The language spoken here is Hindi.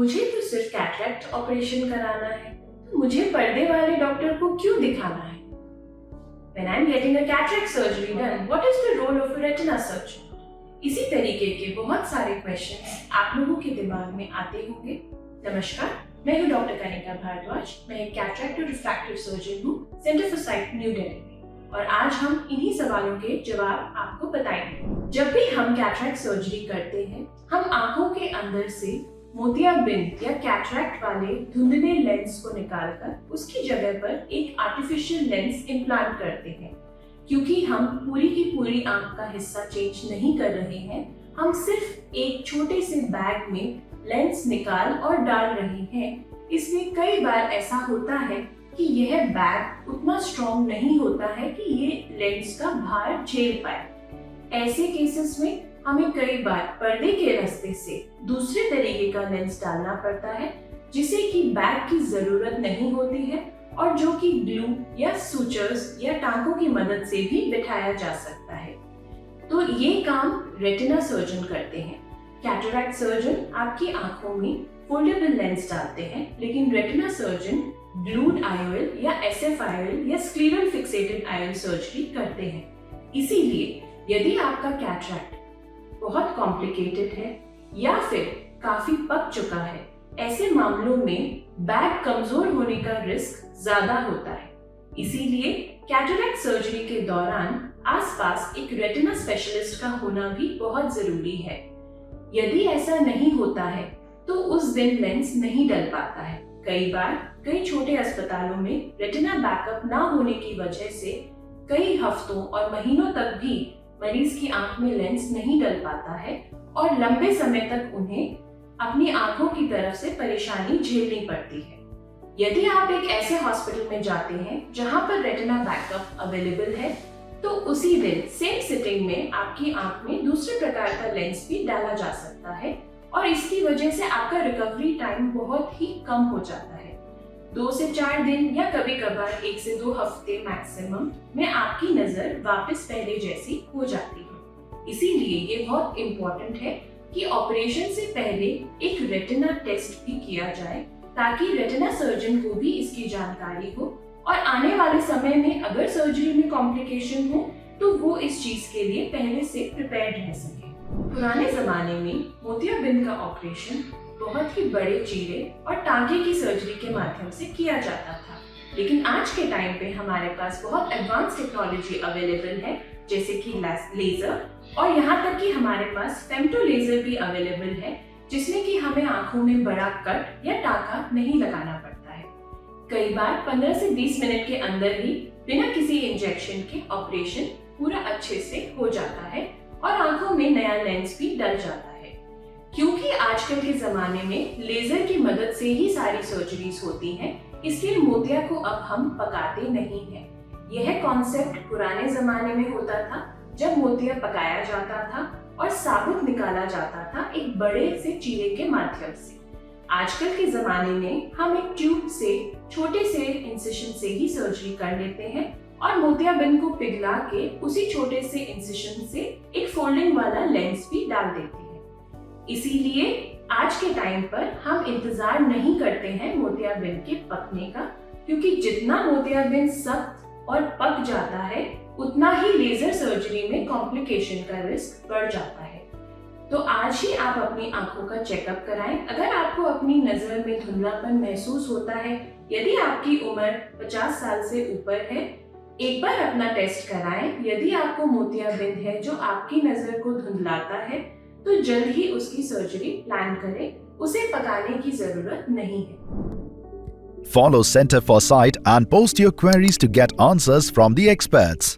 मुझे तो सिर्फ कैटरैक्ट ऑपरेशन कराना है, तो मुझे पर्दे वाले डॉक्टर को क्यों दिखाना है? When I'm getting a cataract surgery done, what is the role of a retina surgeon? इसी तरीके के बहुत सारे क्वेश्चंस आप लोगों के दिमाग में आते होंगे। नमस्कार, मैं हूँ डॉक्टर कनिका भारद्वाज। मैं एक कैटरैक्ट और रिफ्रैक्टिव सर्जन हूँ centre for site new Delhi में, और आज हम इन्हीं सवालों के जवाब आपको बताएंगे। जब भी हम कैटरैक्ट सर्जरी करते हैं, हम आंखों के अंदर से मोतियाबिंद या कैटरैक्ट वाले धुंधले लेंस को निकालकर उसकी जगह पर एक आर्टिफिशियल लेंस इम्प्लांट करते हैं। क्योंकि हम पूरी की पूरी आंख का हिस्सा चेंज नहीं कर रहे हैं, हम सिर्फ एक छोटे से बैग में लेंस निकाल और डाल रहे हैं, इसलिए कई बार ऐसा होता है कि यह बैग उतना स्ट्रॉन्ग नहीं होता है कि ये लेंस का भार झेल पाए। ऐसे केसेस में हमें कई बार पर्दे के रास्ते से दूसरे तरीके का लेंस डालना पड़ता है, जिसे कि बैग की जरूरत नहीं होती है और जो कि ग्लू या सूचर्स या टांकों की मदद से भी बिठाया जा सकता है। तो ये काम रेटिना सर्जन करते हैं। कैटरैक्ट सर्जन आपकी आंखों में फोल्डेबल लेंस डालते हैं, लेकिन रेटिना सर्जन ग्लूड आईओएल या एसएफआईओएल या स्क्लेरल फिक्सेटेड आईओएल सर्जरी करते हैं। इसीलिए यदि आपका कैटरैक्ट बहुत कॉम्प्लिकेटेड है या फिर काफी पक चुका है, ऐसे मामलों में बैग कमजोर होने का रिस्क ज्यादा होता है। इसीलिए कैटरैक्ट सर्जरी के दौरान आसपास एक रेटिना स्पेशलिस्ट का होना भी बहुत जरूरी है। यदि ऐसा नहीं होता है तो उस दिन लेंस नहीं डल पाता है। कई बार कई छोटे अस्पतालों में रेटिना बैकअप ना होने की वजह से कई हफ्तों और महीनों तक भी मरीज की आंख में लेंस नहीं डल पाता है और लंबे समय तक उन्हें अपनी आंखों की तरफ से परेशानी झेलनी पड़ती है। यदि आप एक ऐसे हॉस्पिटल में जाते हैं जहां पर रेटिना बैकअप अवेलेबल है, तो उसी दिन सेम सिटिंग में आपकी आंख में दूसरे प्रकार का लेंस भी डाला जा सकता है और इसकी वजह से आपका रिकवरी टाइम बहुत ही कम हो जाता है। 2 से 4 दिन या कभी कभार 1 से 2 हफ्ते मैक्सिमम में आपकी नजर वापस पहले जैसी हो जाती है। इसीलिए ये बहुत इम्पोर्टेंट है कि ऑपरेशन से पहले एक रेटिना टेस्ट भी किया जाए, ताकि रेटिना सर्जन को भी इसकी जानकारी हो और आने वाले समय में अगर सर्जरी में कॉम्प्लिकेशन हो तो वो इस चीज के लिए पहले से प्रिपेयर्ड रह सके। पुराने जमाने में मोतियाबिंद का ऑपरेशन बहुत ही बड़े चीरे और टांके की सर्जरी के माध्यम से किया जाता था, लेकिन आज के टाइम पे हमारे पास बहुत एडवांस टेक्नोलॉजी अवेलेबल है, जैसे कि लेजर, और यहाँ तक कि हमारे पास फेम्टो लेजर भी अवेलेबल है, जिसमें कि हमें आंखों में बड़ा कट या टांका नहीं लगाना पड़ता है। कई बार 15 से 20 मिनट के अंदर ही बिना किसी इंजेक्शन के ऑपरेशन पूरा अच्छे से हो जाता है और आंखों में नया लेंस भी डल जाता है। क्योंकि आजकल के जमाने में लेजर की मदद से ही सारी सर्जरीज होती हैं, इसलिए मोतिया को अब हम पकाते नहीं हैं। यह कॉन्सेप्ट पुराने जमाने में होता था, जब मोतिया पकाया जाता था और साबुत निकाला जाता था एक बड़े से चीरे के माध्यम से। आजकल के जमाने में हम एक ट्यूब से छोटे से इंसिशन से ही सर्जरी कर लेते हैं और मोतियाबिंद को पिघला के उसी छोटे से इंसिशन से एक फोल्डिंग वाला लेंस भी डाल देते हैं। इसीलिए आज के टाइम पर हम इंतजार नहीं करते हैं मोतियाबिंद के पकने का, क्योंकि जितना मोतियाबिंद सख्त और पक जाता है उतना ही लेजर सर्जरी में कॉम्प्लिकेशन का रिस्क बढ़ जाता है। तो आज ही आप अपनी आंखों का चेकअप कराएं। अगर आपको अपनी नजर में धुंधलापन महसूस होता है, यदि आपकी उम्र 50 साल से ऊपर है, एक बार अपना टेस्ट कराएं। यदि आपको मोतियाबिंद है जो आपकी नजर को धुंधलाता है, तो जल्द ही उसकी सर्जरी प्लान करें। उसे पकाने की जरूरत नहीं है। Follow Center for Sight and post your queries to get answers from the experts.